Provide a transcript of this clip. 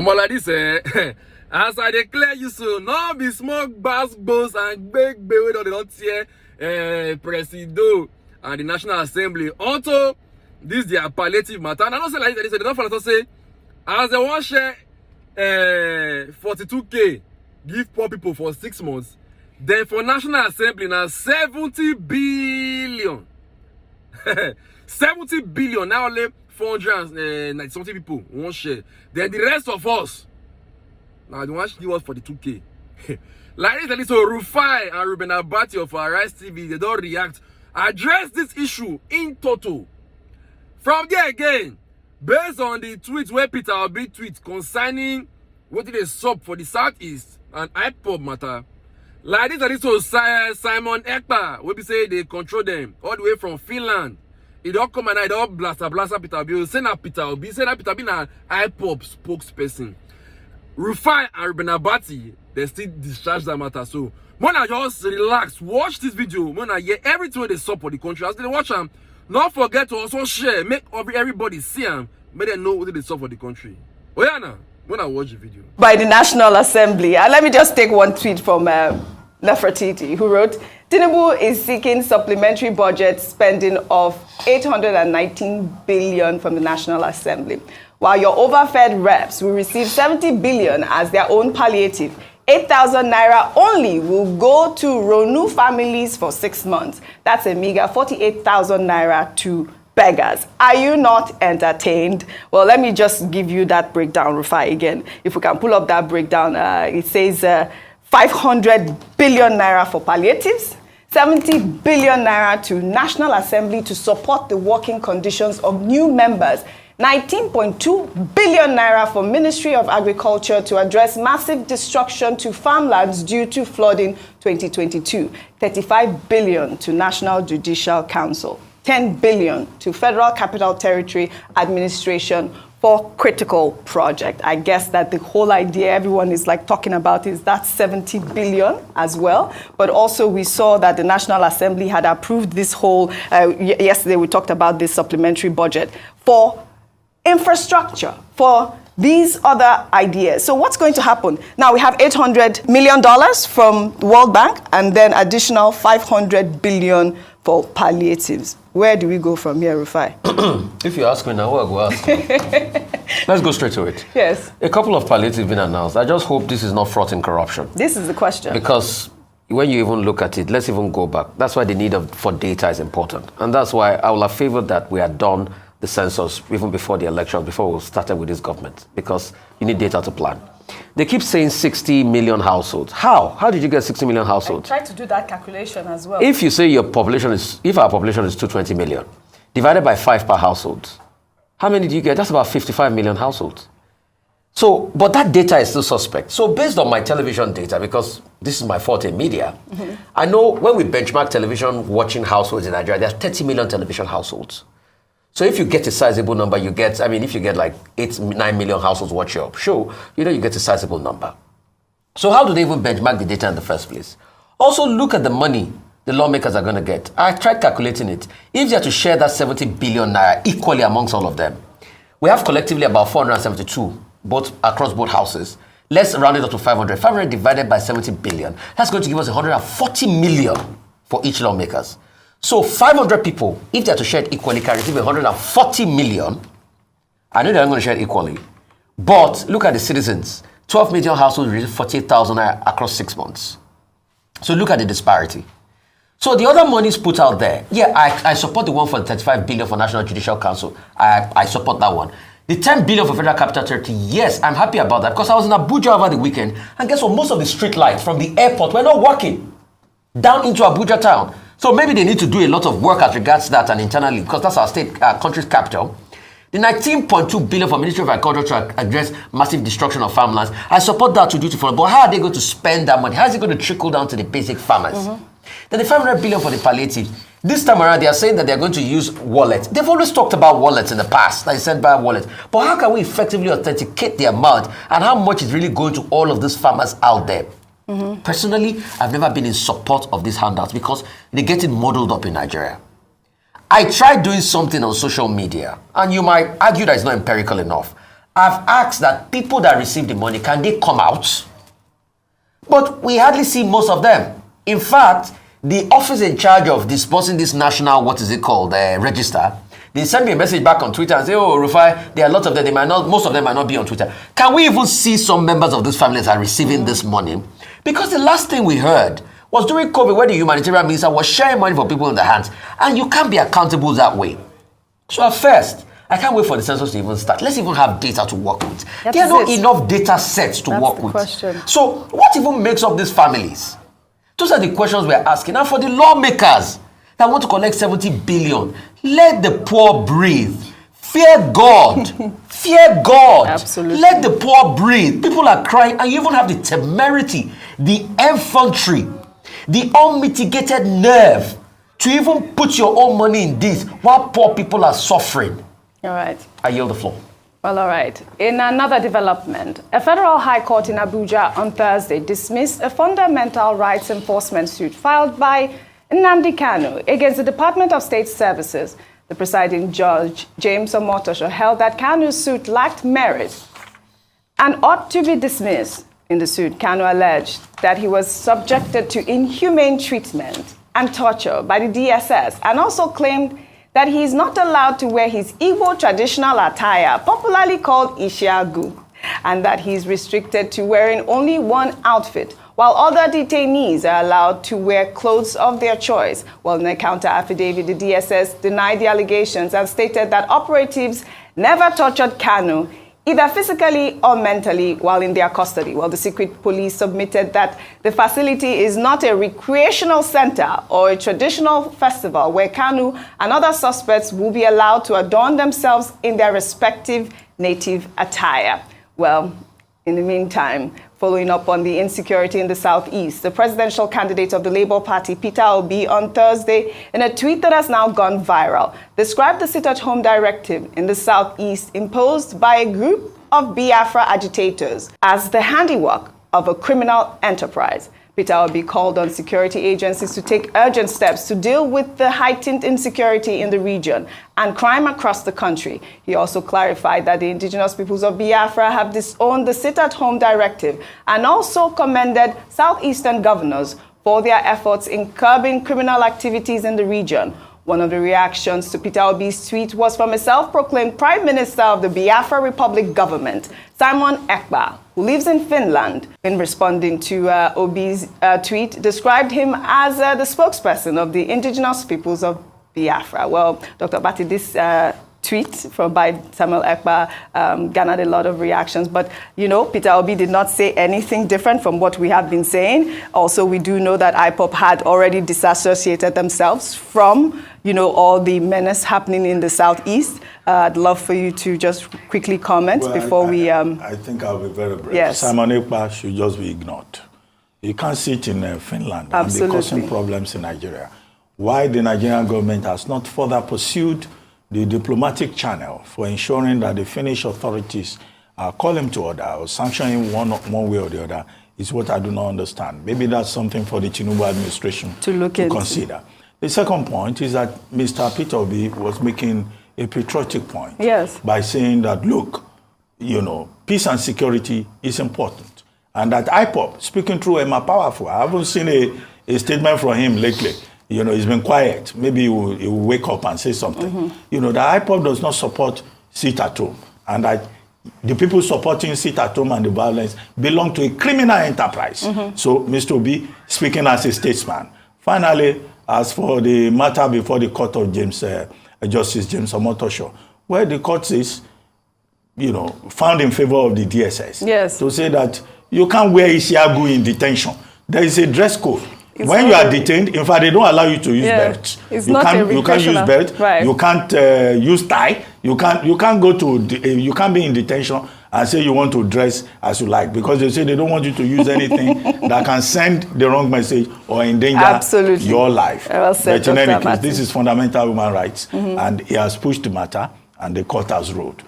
More like this, as I declare you so, no be smoke, bass, bones, and big baby on the don't hear Presido and the National Assembly. Also, this their palliative matter. And I don't say like this, they don't follow to say, as they want share 42K, give poor people for 6 months. Then for National Assembly, now 70 billion. 70 billion, now only 490 something people won't share. Then the rest of us, now they want to give us 42K. Like this, so Rufai and Abati of Arise TV, they don't react. Address this issue in total. From there again, based on the tweet where Peter Obi tweet concerning what it is sub for the Southeast and IPOB matter. Like this, so Simon Ekpa, we be say they control them all the way from Finland. It don't come and it don't blast Peter Obi. Say na Peter Obi, say na Peter Obi na IPOB spokesperson. Rufai and Abati, they still discharge that matter. So when I just relax, watch this video. When I hear everything they support the country, as they watch them, not forget to also share, make everybody see them, make them know what they support the country. Oh yeah, now when I watch the video. By the National Assembly. Let me just take one tweet from Nefertiti, who wrote, Tinubu is seeking supplementary budget spending of 819 billion from the National Assembly. While your overfed reps will receive 70 billion as their own palliative, 8,000 naira only will go to Ronu families for 6 months. That's a meager 48,000 naira to beggars. Are you not entertained? Well, let me just give you that breakdown, Rufai, again. If we can pull up that breakdown, it says 500 billion naira for palliatives, 70 billion naira to National Assembly to support the working conditions of new members, 19.2 billion naira for Ministry of Agriculture to address massive destruction to farmlands due to flooding 2022, 35 billion to National Judicial Council, 10 billion to Federal Capital Territory Administration for critical project. I guess that the whole idea everyone is like talking about is that 70 billion as well. But also we saw that the National Assembly had approved this whole, yesterday we talked about this supplementary budget for infrastructure, for these other ideas. So what's going to happen? Now we have $800 million from the World Bank and then additional 500 billion for palliatives. Where do we go from here, Rufai? If you ask me now, I'll go ask. Let's go straight to it. Yes. A couple of palliatives been announced. I just hope this is not fraught in corruption. This is the question. Because when you even look at it, let's even go back. That's why the need for data is important. And that's why I will have favored that we had done the census even before the election, before we started with this government, because you need data to plan. They keep saying 60 million households. How? How did you get 60 million households? I tried to do that calculation as well. If you say if our population is 220 million, divided by 5 per household, how many do you get? That's about 55 million households. So, but that data is still suspect. So based on my television data, because this is my forte media, I know when we benchmark television watching households in Nigeria, there's 30 million television households. So if you get a sizable number, you get, if you get like 9 million households watch your show, you get a sizable number. So how do they even benchmark the data in the first place? Also look at the money the lawmakers are going to get. I tried calculating it. If they are to share that 70 billion naira equally amongst all of them, we have collectively about 472, across both houses. Let's round it up to 500. 500 divided by 70 billion. That's going to give us 140 million for each lawmakers. So 500 people, if they're to share it equally, can receive 140 million. I know they're not going to share it equally. But look at the citizens. 12 million households receive 48,000 across 6 months. So look at the disparity. So the other money is put out there. Yeah, I support the one for the 35 billion for National Judicial Council. I support that one. The 10 billion for Federal Capital Territory, yes, I'm happy about that because I was in Abuja over the weekend. And guess what? Most of the street lights from the airport were not working down into Abuja town. So maybe they need to do a lot of work as regards that and internally because that's our country's capital. The 19.2 billion for Ministry of Agriculture to address massive destruction of farmlands. I support that to do for, but how are they going to spend that money? How is it going to trickle down to the basic farmers? Then the 500 billion for the palliative. This time around, they are saying that they are going to use wallets. They've always talked about wallets in the past, like sent by wallets. But how can we effectively authenticate the amount and how much is really going to all of these farmers out there? Personally, I've never been in support of these handouts because they get it muddled up in Nigeria. I tried doing something on social media, and you might argue that it's not empirical enough. I've asked that people that receive the money, can they come out? But we hardly see most of them. In fact, the office in charge of disbursing this national, register, they send me a message back on Twitter and say, oh, Rufai, there are lots of them, most of them might not be on Twitter. Can we even see some members of these families are receiving this money? Because the last thing we heard was during COVID, where the humanitarian minister was sharing money for people in their hands, and you can't be accountable that way. So at first, I can't wait for the census to even start. Let's even have data to work with. There are not enough data sets to work with. Question. So what even makes up these families? Those are the questions we're asking. And for the lawmakers that want to collect 70 billion, let the poor breathe. Fear God. Fear God. Absolutely. Let the poor breathe. People are crying, and you even have the temerity, the infantry, the unmitigated nerve to even put your own money in this while poor people are suffering. All right. I yield the floor. Well, all right. In another development, a federal high court in Abuja on Thursday dismissed a fundamental rights enforcement suit filed by Nnamdi Kanu against the Department of State Services. The presiding judge, James Omotosho, held that Kanu's suit lacked merit and ought to be dismissed. In the suit, Kanu alleged that he was subjected to inhumane treatment and torture by the DSS, and also claimed that he is not allowed to wear his Igbo traditional attire, popularly called Ishiagu, and that he is restricted to wearing only one outfit, while other detainees are allowed to wear clothes of their choice. Well, in a counter affidavit, the DSS denied the allegations and stated that operatives never tortured Kanu, either physically or mentally, while in their custody. Well, the secret police submitted that the facility is not a recreational center or a traditional festival where Kanu and other suspects will be allowed to adorn themselves in their respective native attire. Well, in the meantime, following up on the insecurity in the Southeast, the presidential candidate of the Labour Party, Peter Obi, on Thursday, in a tweet that has now gone viral, described the sit-at-home directive in the Southeast imposed by a group of Biafra agitators as the handiwork of a criminal enterprise. Peter Obi called on security agencies to take urgent steps to deal with the heightened insecurity in the region and crime across the country. He also clarified that the indigenous peoples of Biafra have disowned the sit-at-home directive and also commended southeastern governors for their efforts in curbing criminal activities in the region. One of the reactions to Peter Obi's tweet was from a self-proclaimed Prime Minister of the Biafra Republic government, Simon Ekpa, who lives in Finland. In responding to Obi's tweet, described him as the spokesperson of the indigenous peoples of Biafra. Well, Dr. Abati, this tweet by Samuel Ekpa garnered a lot of reactions. But, you know, Peter Obi did not say anything different from what we have been saying. Also, we do know that IPOB had already disassociated themselves from, you know, all the menace happening in the Southeast. I'd love for you to just quickly comment before we... I think I'll be very brief. Yes. Simon Ekpa should just be ignored. He can't sit in Finland Absolutely. and be causing problems in Nigeria. Why the Nigerian government has not further pursued the diplomatic channel for ensuring that the Finnish authorities call him to order or sanction him one way or the other is what I do not understand. Maybe that's something for the Tinubu administration to consider. The second point is that Mr. Peter Obi was making a patriotic point by saying that, look, you know, peace and security is important. And that IPOB, speaking through Emma Powerful, I haven't seen a statement from him lately. You know, he's been quiet. Maybe he will wake up and say something. You know, the IPOB does not support sit-at-home. And that the people supporting sit-at-home and the violence belong to a criminal enterprise. So, Mr. Obi, speaking as a statesman. Finally, as for the matter before the court of Justice James Omotosho, where the court says, you know, found in favor of the DSS. To say that you can't wear Isiagu in detention. There is a dress code. When you are detained, in fact, they don't allow you to use belts. You can't use belt. Right. You can't use tie. You can't go to. You can't be in detention and say you want to dress as you like, because they say they don't want you to use anything that can send the wrong message or endanger your life. But in any case, this is fundamental human rights, and he has pushed the matter, and the court has ruled.